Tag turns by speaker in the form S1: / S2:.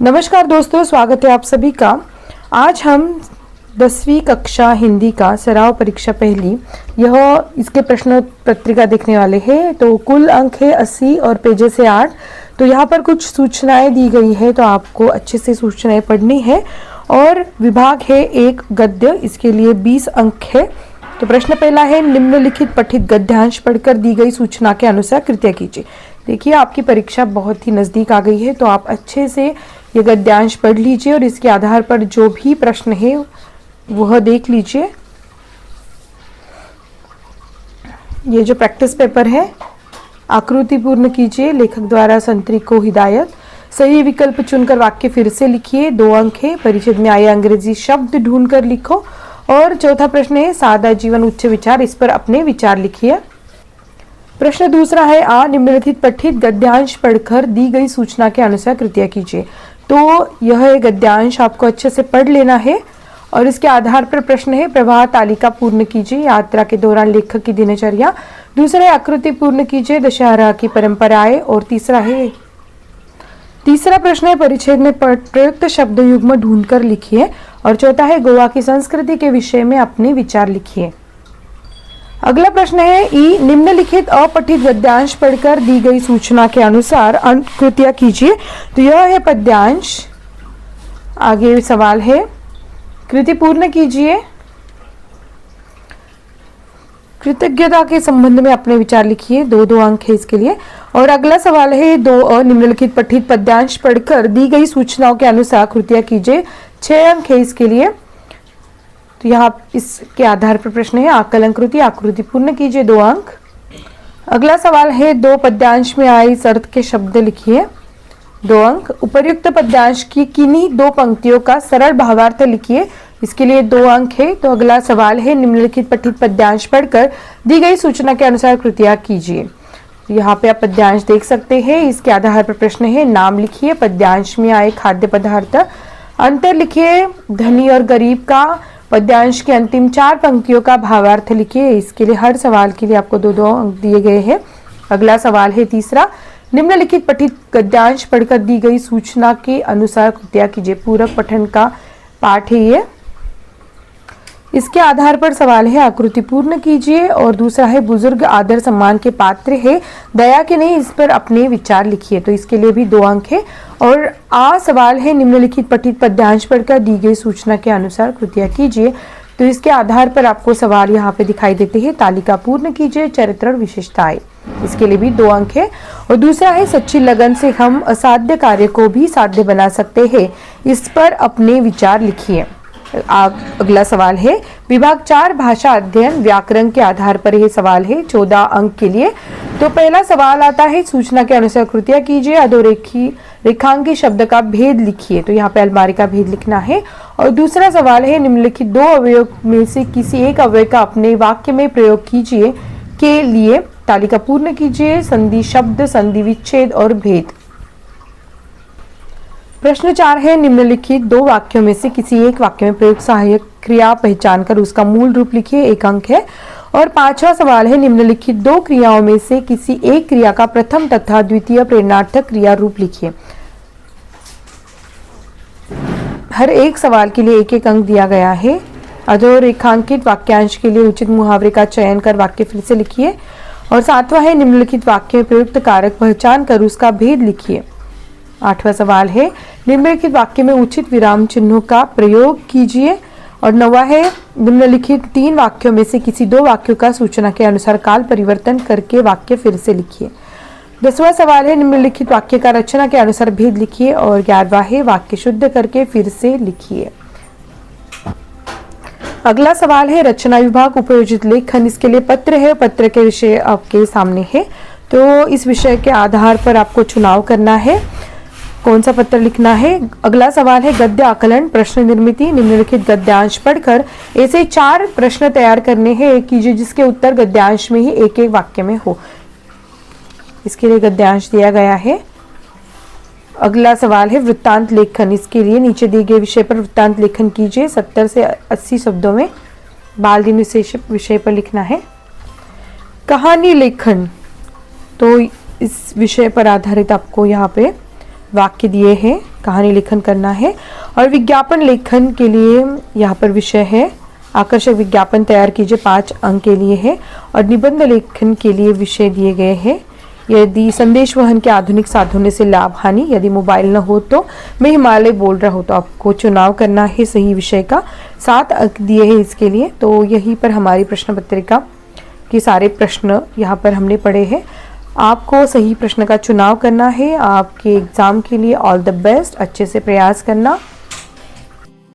S1: नमस्कार दोस्तों, स्वागत है आप सभी का। आज हम 10वीं कक्षा हिंदी का सराव परीक्षा पहली इसके प्रश्न पत्रिका देखने वाले हैं। तो कुल अंक है 80 और पेजेस है 8। तो यहाँ पर कुछ सूचनाएं दी गई है, तो आपको अच्छे से सूचनाएं पढ़नी है। और विभाग है एक गद्य, इसके लिए 20 अंक है। तो प्रश्न पहला है, निम्नलिखित पठित गद्यांश पढ़कर दी गई सूचना के अनुसार कृत्य कीजिए। देखिए, आपकी परीक्षा बहुत ही नजदीक आ गई है, तो आप अच्छे से ये गद्यांश पढ़ लीजिए और इसके आधार पर जो भी प्रश्न है वह देख लीजिए। ये जो प्रैक्टिस पेपर है, आकृति पूर्ण कीजिए। लेखक द्वारा संतरी को हिदायत। सही विकल्प चुनकर वाक्य फिर से लिखिए। 2 अंक है। परिच्छेद में आए अंग्रेजी शब्द ढूंढकर लिखो। और चौथा प्रश्न है, सादा जीवन उच्च विचार, इस पर अपने विचार लिखिए। प्रश्न दूसरा है, निम्नलिखित पठित गद्यांश पढ़कर दी गई सूचना के अनुसार कृत्य कीजिए। तो यह गद्यांश आपको अच्छे से पढ़ लेना है और इसके आधार पर प्रश्न है, प्रवाह तालिका पूर्ण कीजिए। यात्रा के दौरान लेखक की दिनचर्या। दूसरा है, आकृति पूर्ण कीजिए। दशहरा की परंपराएं। और तीसरा प्रश्न है, परिच्छेद में प्रयुक्त शब्द युग्म ढूंढकर लिखिए। और चौथा है, गोवा की संस्कृति के विषय में अपने विचार लिखिए। अगला प्रश्न है, निम्नलिखित अपठित गद्यांश पढ़कर दी गई सूचना के अनुसार कृत्य कीजिए। तो यह है पद्यांश। आगे सवाल है, कृति पूर्ण कीजिए। कृतज्ञता के संबंध में अपने विचार लिखिए। 2 अंक है इसके लिए। और अगला सवाल है, 2 निम्नलिखित पठित पद्यांश पढ़कर दी गई सूचनाओं के अनुसार कृत्य कीजिए। 6 अंक है इसके लिए। तो यहाँ इसके आधार पर प्रश्न है, आकलन कृति आकृति पूर्ण कीजिए। 2 अंक। अगला सवाल है, 2 पद्यांश में आए इस अर्थ के शब्द लिखिए। 2 अंक। उपर्युक्त पद्यांश की किन्हीं 2 पंक्तियों का सरल भावार्थ लिखिए। इसके लिए 2 अंक है। तो अगला सवाल है, निम्नलिखित पठित पद्यांश पढ़कर दी गई सूचना के अनुसार कृत्य कीजिए। यहाँ पे आप पद्यांश देख सकते हैं। इसके आधार पर प्रश्न है, नाम लिखिए। पद्यांश में आए खाद्य पदार्थ। अंतर लिखिए धनी और गरीब का। पद्यांश के अंतिम 4 पंक्तियों का भावार्थ लिखिए। इसके लिए हर सवाल के लिए आपको 2 अंक दिए गए हैं। अगला सवाल है तीसरा, निम्नलिखित पठित गद्यांश पढ़कर दी गई सूचना के अनुसार कृत्य कीजिए। पूरक पठन का पाठ है ये। इसके आधार पर सवाल है, आकृति पूर्ण कीजिए। और दूसरा है, बुजुर्ग आदर सम्मान के पात्र है, दया के नहीं, इस पर अपने विचार लिखिए। तो इसके लिए भी 2 अंक है। और सवाल है, निम्नलिखित पठित पद्यांश पढ़कर दी गई सूचना के अनुसार कृत्य कीजिए। तो इसके आधार पर आपको सवाल यहाँ पे दिखाई देते हैं। तालिका पूर्ण कीजिए। चरित्र और विशेषताएं, इसके लिए भी 2 अंक है। और दूसरा है, सच्ची लगन से हम असाध्य कार्य को भी साध्य बना सकते हैं, इस पर अपने विचार लिखिए। अगला सवाल है, विभाग 4 भाषा अध्ययन व्याकरण के आधार पर यह सवाल है। 14 अंक के लिए। तो पहला सवाल आता है, सूचना के अनुसार कृत्य कीजिए। रेखांकी शब्द का भेद लिखिए। तो यहाँ पे अलमारी का भेद लिखना है। और दूसरा सवाल है, निम्नलिखित 2 अवयव में से किसी एक अवयव का अपने वाक्य में प्रयोग कीजिए के लिए तालिका पूर्ण कीजिए। संधि शब्द, संधि विच्छेद और भेद। प्रश्न 4 है, निम्नलिखित 2 वाक्यों में से किसी एक वाक्य में प्रयुक्त सहायक क्रिया पहचान कर उसका मूल रूप लिखिए। 1 अंक है। और 5वां सवाल है, निम्नलिखित 2 क्रियाओं में से किसी एक क्रिया का प्रथम तथा द्वितीय प्रेरणार्थक क्रिया रूप लिखिए। हर एक सवाल के लिए 1-1 अंक दिया गया है। अधोरेखांकित वाक्यांश के लिए उचित मुहावरे का चयन कर वाक्य फिर से लिखिए। और 7वां है, निम्नलिखित वाक्य में प्रयुक्त कारक पहचान कर उसका भेद लिखिए। 8वां सवाल है, निम्नलिखित वाक्य में उचित विराम चिन्हों का प्रयोग कीजिए। और 9वां है, निम्नलिखित 3 वाक्यों में से किसी 2 वाक्यों का सूचना के अनुसार काल परिवर्तन करके वाक्य फिर से लिखिए। 10वां सवाल है, निम्नलिखित वाक्य का रचना के अनुसार भेद लिखिए। और 11वां है, वाक्य शुद्ध करके फिर से लिखिए। अगला सवाल है, रचना विभाग उपयोजित लेखन। इसके लिए पत्र है। पत्र के विषय आपके सामने है। तो इस विषय के आधार पर आपको चुनाव करना है, कौन सा पत्र लिखना है। अगला सवाल है, गद्य आकलन प्रश्न निर्मिति। निम्नलिखित गद्यांश पढ़कर ऐसे 4 प्रश्न तैयार करने हैं कीजिए, जिसके उत्तर गद्यांश में ही 1-1 वाक्य में हो। इसके लिए गद्यांश दिया गया है। अगला सवाल है, वृत्तांत लेखन। इसके लिए नीचे दिए गए विषय पर वृत्तांत लेखन कीजिए। 70 से 80 शब्दों में बाल दिन विशेष विषय पर लिखना है। कहानी लेखन, तो इस विषय पर आधारित आपको यहाँ पे वाक्य दिए हैं, कहानी लेखन करना है। और विज्ञापन लेखन के लिए यहाँ पर विषय है आकर्षक विज्ञापन तैयार कीजिए, 5 अंक के लिए है। और निबंध लेखन के लिए विषय दिए गए हैं, यदि संदेश वहन के आधुनिक साधनों से लाभ हानि, यदि मोबाइल न हो तो मैं हिमालय बोल रहा हूँ, तो आपको चुनाव करना है सही विषय का। 7 अंक दिए हैं इसके लिए। तो यहीं पर हमारी प्रश्न पत्रिका के सारे प्रश्न यहाँ पर हमने पढ़े हैं। आपको सही प्रश्न का चुनाव करना है। आपके एग्जाम के लिए ऑल द बेस्ट, अच्छे से प्रयास करना।